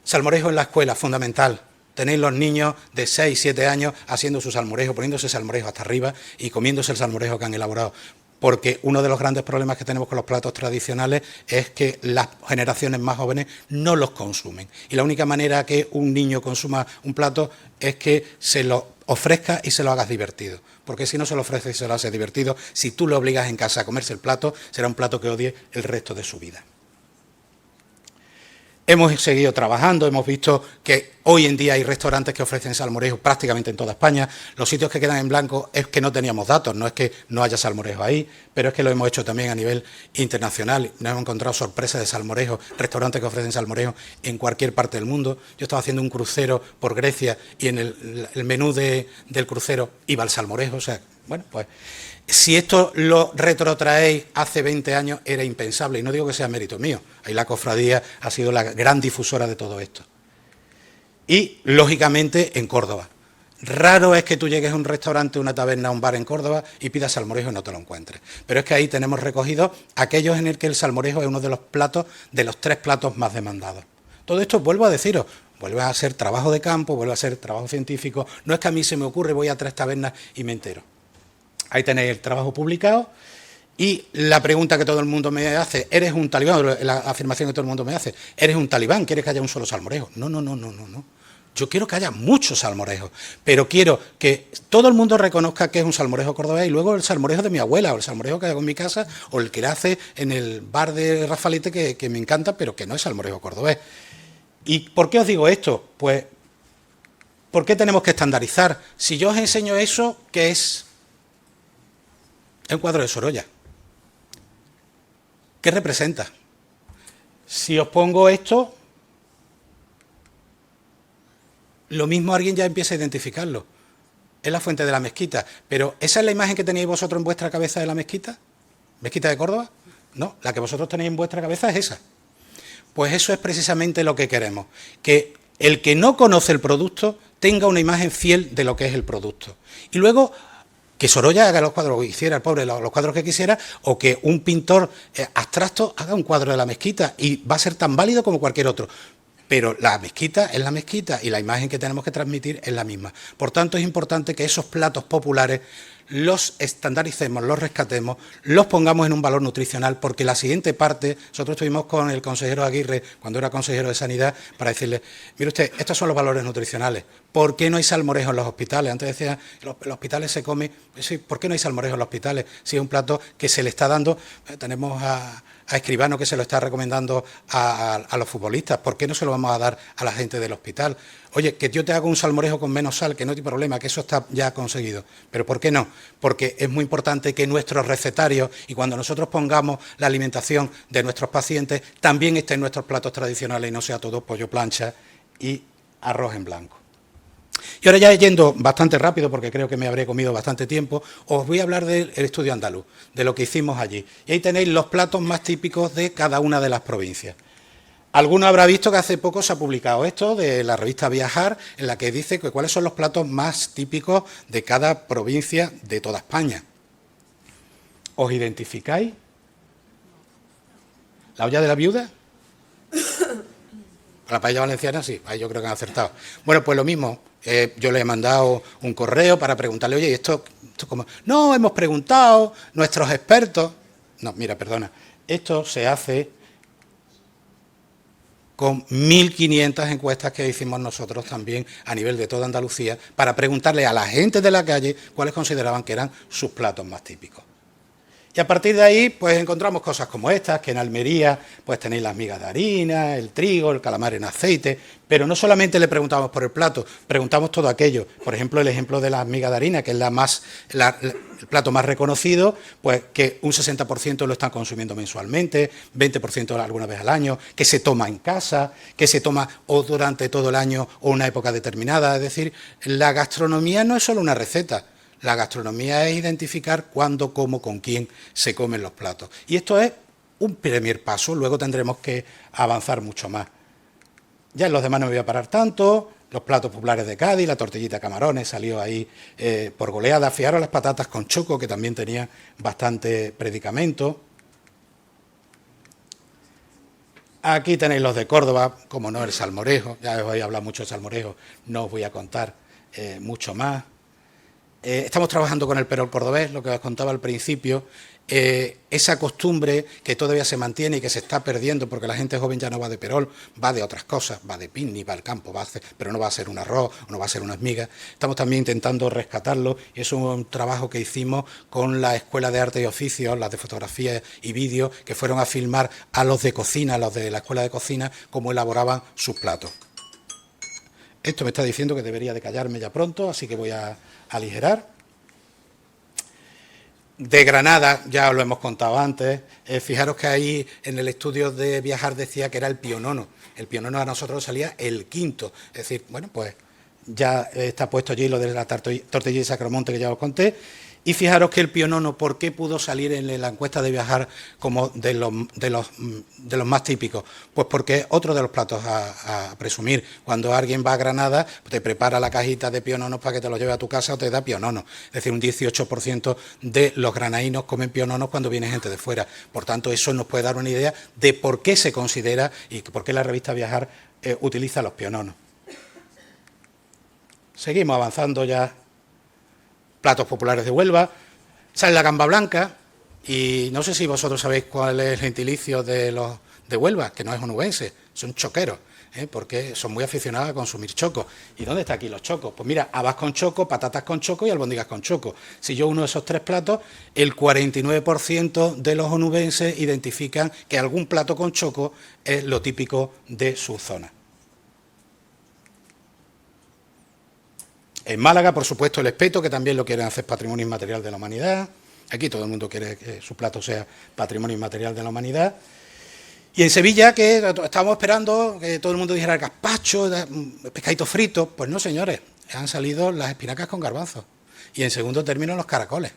A: Salmorejo en la escuela, fundamental. Tenéis los niños de 6, 7 años haciendo su salmorejo, poniéndose salmorejo hasta arriba y comiéndose el salmorejo que han elaborado. Porque uno de los grandes problemas que tenemos con los platos tradicionales es que las generaciones más jóvenes no los consumen. Y la única manera que un niño consuma un plato es que se lo ofrezca y se lo hagas divertido. Porque si no se lo ofreces y se lo haces divertido, si tú lo obligas en casa a comerse el plato, será un plato que odie el resto de su vida. Hemos seguido trabajando, hemos visto que hoy en día hay restaurantes que ofrecen salmorejo prácticamente en toda España. Los sitios que quedan en blanco es que no teníamos datos, no es que no haya salmorejo ahí, pero es que lo hemos hecho también a nivel internacional. Nos hemos encontrado sorpresas de salmorejo, restaurantes que ofrecen salmorejo en cualquier parte del mundo. Yo estaba haciendo un crucero por Grecia y en el menú del crucero iba el salmorejo. O sea, bueno, pues si esto lo retrotraéis hace 20 años era impensable, y no digo que sea mérito mío, ahí la cofradía ha sido la gran difusora de todo esto. Y, lógicamente, en Córdoba. Raro es que tú llegues a un restaurante, una taberna, un bar en Córdoba y pidas salmorejo y no te lo encuentres. Pero es que ahí tenemos recogidos aquellos en el que el salmorejo es uno de los platos, de los 3 platos más demandados. Todo esto, vuelvo a deciros, vuelve a ser trabajo de campo, vuelve a ser trabajo científico. No es que a mí se me ocurre, voy a 3 tabernas y me entero. Ahí tenéis el trabajo publicado. Y la pregunta que todo el mundo me hace, ¿eres un talibán? La afirmación que todo el mundo me hace, ¿eres un talibán? ¿Quieres que haya un solo salmorejo? No. Yo quiero que haya muchos salmorejos, pero quiero que todo el mundo reconozca que es un salmorejo cordobés y luego el salmorejo de mi abuela o el salmorejo que hago en mi casa o el que le hace en el bar de Rafalete que me encanta, pero que no es salmorejo cordobés. ¿Y por qué os digo esto? Pues, ¿por qué tenemos que estandarizar? Si yo os enseño eso, ¿qué es? Es un cuadro de Sorolla. ¿Qué representa? Si os pongo esto, lo mismo alguien ya empieza a identificarlo. Es la fuente de la mezquita. Pero ¿esa es la imagen que tenéis vosotros en vuestra cabeza de la mezquita? ¿Mezquita de Córdoba? No, la que vosotros tenéis en vuestra cabeza es esa. Pues eso es precisamente lo que queremos. Que el que no conoce el producto tenga una imagen fiel de lo que es el producto. Y luego que Sorolla haga los cuadros que quisiera, el pobre, los cuadros que quisiera, o que un pintor abstracto haga un cuadro de la mezquita y va a ser tan válido como cualquier otro. Pero la mezquita es la mezquita y la imagen que tenemos que transmitir es la misma. Por tanto, es importante que esos platos populares los estandaricemos, los rescatemos, los pongamos en un valor nutricional, porque la siguiente parte, nosotros estuvimos con el consejero Aguirre, cuando era consejero de Sanidad, para decirle, mire usted, estos son los valores nutricionales, ¿por qué no hay salmorejo en los hospitales? Antes decía, los hospitales se come, sí, ¿por qué no hay salmorejo en los hospitales? Si es un plato que se le está dando, tenemos a Escribano que se lo está recomendando a los futbolistas, ¿por qué no se lo vamos a dar a la gente del hospital? Oye, que yo te hago un salmorejo con menos sal, que no hay problema, que eso está ya conseguido. ¿Pero por qué no? Porque es muy importante que nuestros recetarios y cuando nosotros pongamos la alimentación de nuestros pacientes, también esté en nuestros platos tradicionales y no sea todo pollo plancha y arroz en blanco. Y ahora ya yendo bastante rápido, porque creo que me habré comido bastante tiempo, os voy a hablar del estudio andaluz, de lo que hicimos allí. Y ahí tenéis los platos más típicos de cada una de las provincias. Alguno habrá visto que hace poco se ha publicado esto de la revista Viajar, en la que dice que cuáles son los platos más típicos de cada provincia de toda España. ¿Os identificáis? ¿La olla de la viuda? La paella valenciana, sí, ahí yo creo que han acertado. Bueno, pues lo mismo, yo le he mandado un correo para preguntarle, oye, ¿esto cómo? No, hemos preguntado, nuestros expertos... No, mira, perdona, esto se hace con 1.500 encuestas que hicimos nosotros también a nivel de toda Andalucía para preguntarle a la gente de la calle cuáles consideraban que eran sus platos más típicos. Y a partir de ahí, pues encontramos cosas como estas, que en Almería pues tenéis las migas de harina, el trigo, el calamar en aceite, pero no solamente le preguntamos por el plato, preguntamos todo aquello. Por ejemplo, el ejemplo de las migas de harina, que es el plato más reconocido, pues que un 60% lo están consumiendo mensualmente, 20% alguna vez al año, que se toma en casa, que se toma o durante todo el año o una época determinada. Es decir, la gastronomía no es solo una receta. La gastronomía es identificar cuándo, cómo, con quién se comen los platos. Y esto es un primer paso, luego tendremos que avanzar mucho más. Ya en los demás no me voy a parar tanto, los platos populares de Cádiz, la tortillita de camarones salió ahí por goleada. Fijaros las patatas con choco, que también tenía bastante predicamento. Aquí tenéis los de Córdoba, como no el salmorejo, ya os he hablado mucho de salmorejo, no os voy a contar mucho más. Estamos trabajando con el perol cordobés, lo que os contaba al principio, esa costumbre que todavía se mantiene y que se está perdiendo porque la gente joven ya no va de perol, va de otras cosas, va de picnic, va al campo, pero no va a ser un arroz, no va a ser unas migas. Estamos también intentando rescatarlo y es un trabajo que hicimos con la Escuela de Arte y Oficios, las de fotografía y vídeo, que fueron a filmar a los de cocina, a los de la Escuela de Cocina, cómo elaboraban sus platos. Esto me está diciendo que debería de callarme ya pronto, así que voy a aligerar. De Granada, ya os lo hemos contado antes, fijaros que ahí en el estudio de Viajar decía que era el pionono. El pionono a nosotros salía el quinto. Es decir, bueno, pues ya está puesto allí lo de la tortilla de Sacromonte que ya os conté. Y fijaros que el pionono, ¿por qué pudo salir en la encuesta de viajar como de los más típicos? Pues porque es otro de los platos a presumir. Cuando alguien va a Granada, te prepara la cajita de piononos para que te lo lleve a tu casa o te da pionono. Es decir, un 18% de los granadinos comen piononos cuando viene gente de fuera. Por tanto, eso nos puede dar una idea de por qué se considera y por qué la revista Viajar utiliza los piononos. Seguimos avanzando ya. Platos populares de Huelva, sale la gamba blanca, y no sé si vosotros sabéis cuál es el gentilicio de los de Huelva, que no es onubense, son choqueros, porque son muy aficionados a consumir choco. ¿Y dónde está aquí los chocos? Pues mira, habas con choco, patatas con choco y albóndigas con choco. Si yo uno de esos tres platos, el 49% de los onubenses identifican que algún plato con choco es lo típico de su zona. En Málaga, por supuesto, el espeto, que también lo quieren hacer patrimonio inmaterial de la humanidad. Aquí todo el mundo quiere que su plato sea patrimonio inmaterial de la humanidad. Y en Sevilla, que estábamos esperando que todo el mundo dijera gazpacho, pescaditos fritos. Pues no, señores, han salido las espinacas con garbanzos. Y en segundo término, los caracoles.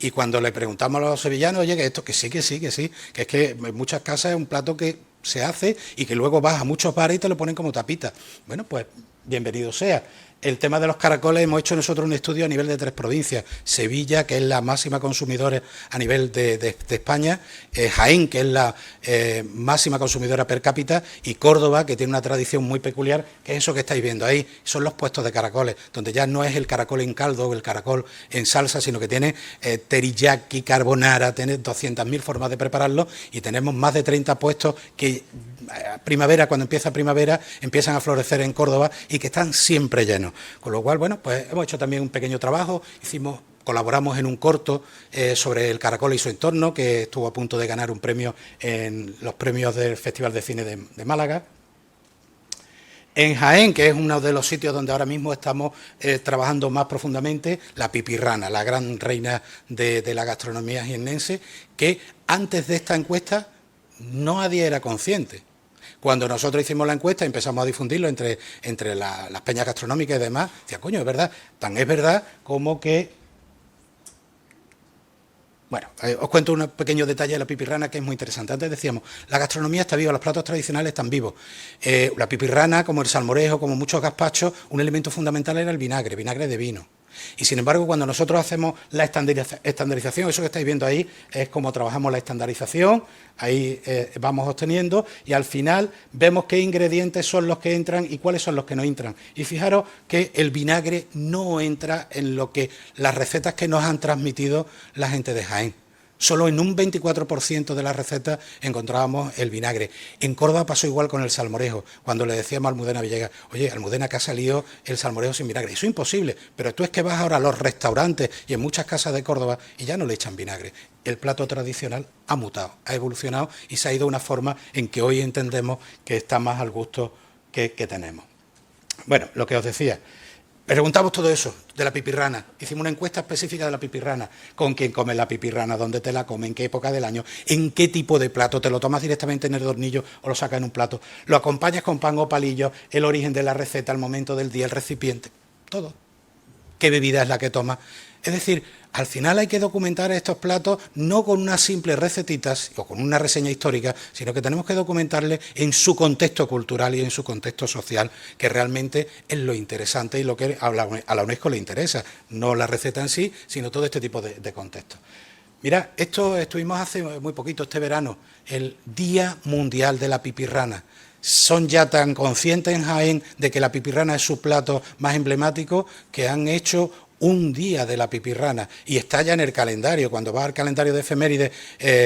A: Y cuando le preguntamos a los sevillanos, oye, que esto, que sí, que es que en muchas casas es un plato que se hace y que luego vas a muchos bares y te lo ponen como tapita. Bueno, pues bienvenido sea. El tema de los caracoles, hemos hecho nosotros un estudio a nivel de 3 provincias. Sevilla, que es la máxima consumidora a nivel de España, Jaén, que es la máxima consumidora per cápita, y Córdoba, que tiene una tradición muy peculiar, que es eso que estáis viendo ahí, son los puestos de caracoles, donde ya no es el caracol en caldo o el caracol en salsa, sino que tiene teriyaki, carbonara, tiene 200.000 formas de prepararlo, y tenemos más de 30 puestos que primavera, cuando empieza primavera, empiezan a florecer en Córdoba y que están siempre llenos. Con lo cual, bueno, pues hemos hecho también un pequeño trabajo, colaboramos en un corto sobre el caracol y su entorno, que estuvo a punto de ganar un premio en los premios del Festival de Cine de Málaga. En Jaén, que es uno de los sitios donde ahora mismo estamos trabajando más profundamente, la pipirrana, la gran reina de la gastronomía jiennense, que antes de esta encuesta nadie era consciente. Cuando nosotros hicimos la encuesta y empezamos a difundirlo entre las peñas gastronómicas y demás, decía, coño, es verdad, tan es verdad como que... Bueno, os cuento un pequeño detalle de la pipirrana que es muy interesante. Antes decíamos, la gastronomía está viva, los platos tradicionales están vivos. La pipirrana, como el salmorejo, como muchos gazpachos, un elemento fundamental era el vinagre de vino. Y sin embargo, cuando nosotros hacemos la estandarización, eso que estáis viendo ahí es como trabajamos la estandarización, ahí vamos obteniendo y al final vemos qué ingredientes son los que entran y cuáles son los que no entran. Y fijaros que el vinagre no entra en lo que las recetas que nos han transmitido la gente de Jaén. Solo en un 24% de las recetas encontrábamos el vinagre. En Córdoba pasó igual con el salmorejo, cuando le decíamos a Almudena Villegas, oye, Almudena, que ha salido el salmorejo sin vinagre. Eso es imposible, pero tú es que vas ahora a los restaurantes y en muchas casas de Córdoba y ya no le echan vinagre. El plato tradicional ha mutado, ha evolucionado y se ha ido a una forma en que hoy entendemos que está más al gusto que tenemos. Bueno, lo que os decía. Preguntamos todo eso de la pipirrana, hicimos una encuesta específica de la pipirrana, con quién come la pipirrana, dónde te la come, en qué época del año, en qué tipo de plato, te lo tomas directamente en el hornillo o lo sacas en un plato, lo acompañas con pan o palillo, el origen de la receta, el momento del día, el recipiente, todo. ¿Qué bebida es la que tomas? Es decir, al final hay que documentar estos platos no con unas simples recetitas o con una reseña histórica, sino que tenemos que documentarle en su contexto cultural y en su contexto social, que realmente es lo interesante y lo que a la UNESCO le interesa, no la receta en sí, sino todo este tipo de contextos. Mira, esto estuvimos hace muy poquito, este verano, el Día Mundial de la Pipirrana. Son ya tan conscientes en Jaén de que la pipirrana es su plato más emblemático que han hecho un día de la pipirrana y está ya en el calendario. Cuando vas al calendario de efemérides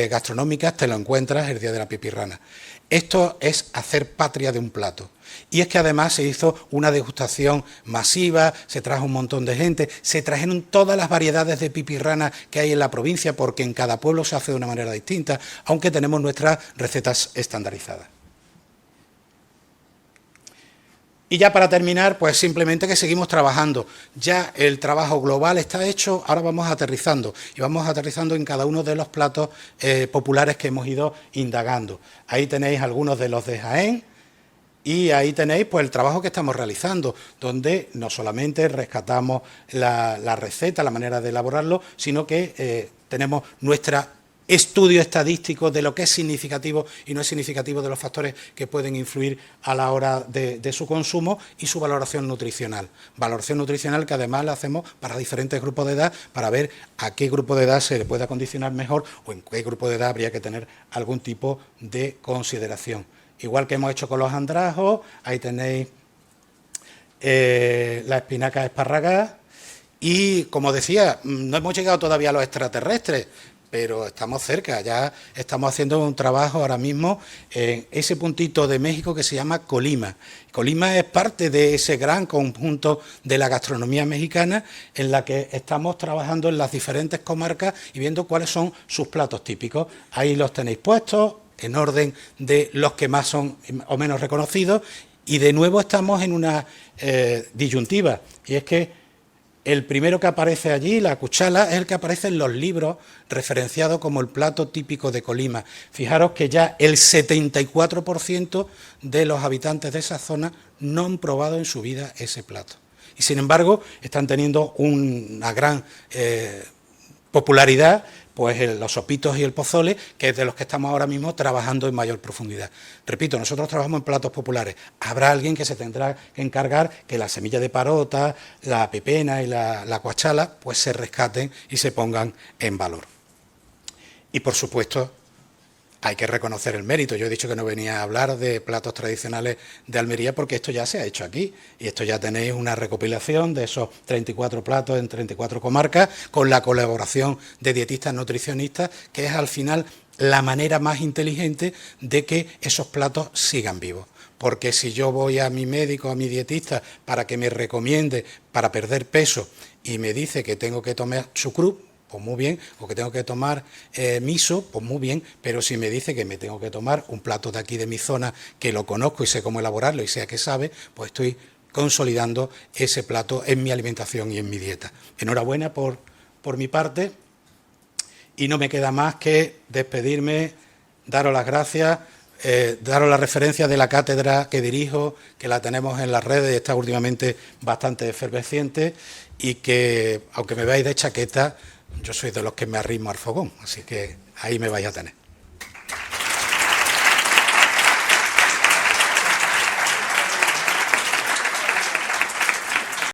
A: gastronómicas te lo encuentras el día de la pipirrana. Esto es hacer patria de un plato. Y es que además se hizo una degustación masiva, se trajo un montón de gente, se trajeron todas las variedades de pipirrana que hay en la provincia, porque en cada pueblo se hace de una manera distinta, aunque tenemos nuestras recetas estandarizadas. Y ya para terminar, pues simplemente que seguimos trabajando. Ya el trabajo global está hecho, ahora vamos aterrizando. Y vamos aterrizando en cada uno de los platos populares que hemos ido indagando. Ahí tenéis algunos de los de Jaén. Y ahí tenéis pues el trabajo que estamos realizando, donde no solamente rescatamos la receta, la manera de elaborarlo, sino que tenemos nuestro estudio estadístico de lo que es significativo y no es significativo, de los factores que pueden influir a la hora de su consumo, y su valoración nutricional. Valoración nutricional que además la hacemos para diferentes grupos de edad, para ver a qué grupo de edad se le puede acondicionar mejor o en qué grupo de edad habría que tener algún tipo de consideración. Igual que hemos hecho con los andrajos, ahí tenéis la espinaca espárraga. Y, como decía, no hemos llegado todavía a los extraterrestres, pero estamos cerca. Ya estamos haciendo un trabajo ahora mismo en ese puntito de México que se llama Colima. Colima es parte de ese gran conjunto de la gastronomía mexicana, en la que estamos trabajando en las diferentes comarcas y viendo cuáles son sus platos típicos. Ahí los tenéis puestos en orden de los que más son o menos reconocidos, y de nuevo estamos en una disyuntiva, y es que el primero que aparece allí, la cuchala, es el que aparece en los libros referenciado como el plato típico de Colima. Fijaros que ya el 74% de los habitantes de esa zona no han probado en su vida ese plato. Y sin embargo, están teniendo una gran popularidad, pues los sopitos y el pozole, que es de los que estamos ahora mismo trabajando en mayor profundidad. Repito, nosotros trabajamos en platos populares. Habrá alguien que se tendrá que encargar que la semilla de parota, la pepena y la cuachala pues se rescaten y se pongan en valor. Y por supuesto, hay que reconocer el mérito. Yo he dicho que no venía a hablar de platos tradicionales de Almería porque esto ya se ha hecho aquí, y esto ya tenéis una recopilación de esos 34 platos en 34 comarcas, con la colaboración de dietistas nutricionistas, que es al final la manera más inteligente de que esos platos sigan vivos. Porque si yo voy a mi médico, a mi dietista, para que me recomiende para perder peso, y me dice que tengo que tomar chucrut, pues muy bien, o que tengo que tomar miso, pues muy bien, pero si me dice que me tengo que tomar un plato de aquí de mi zona, que lo conozco y sé cómo elaborarlo y sé a qué sabe, pues estoy consolidando ese plato en mi alimentación y en mi dieta. Enhorabuena por mi parte, y no me queda más que despedirme, daros las gracias, daros la referencia de la cátedra que dirijo, que la tenemos en las redes y está últimamente bastante efervesciente, y que, aunque me veáis de chaqueta, yo soy de los que me arrimo al fogón, así que ahí me vais a tener.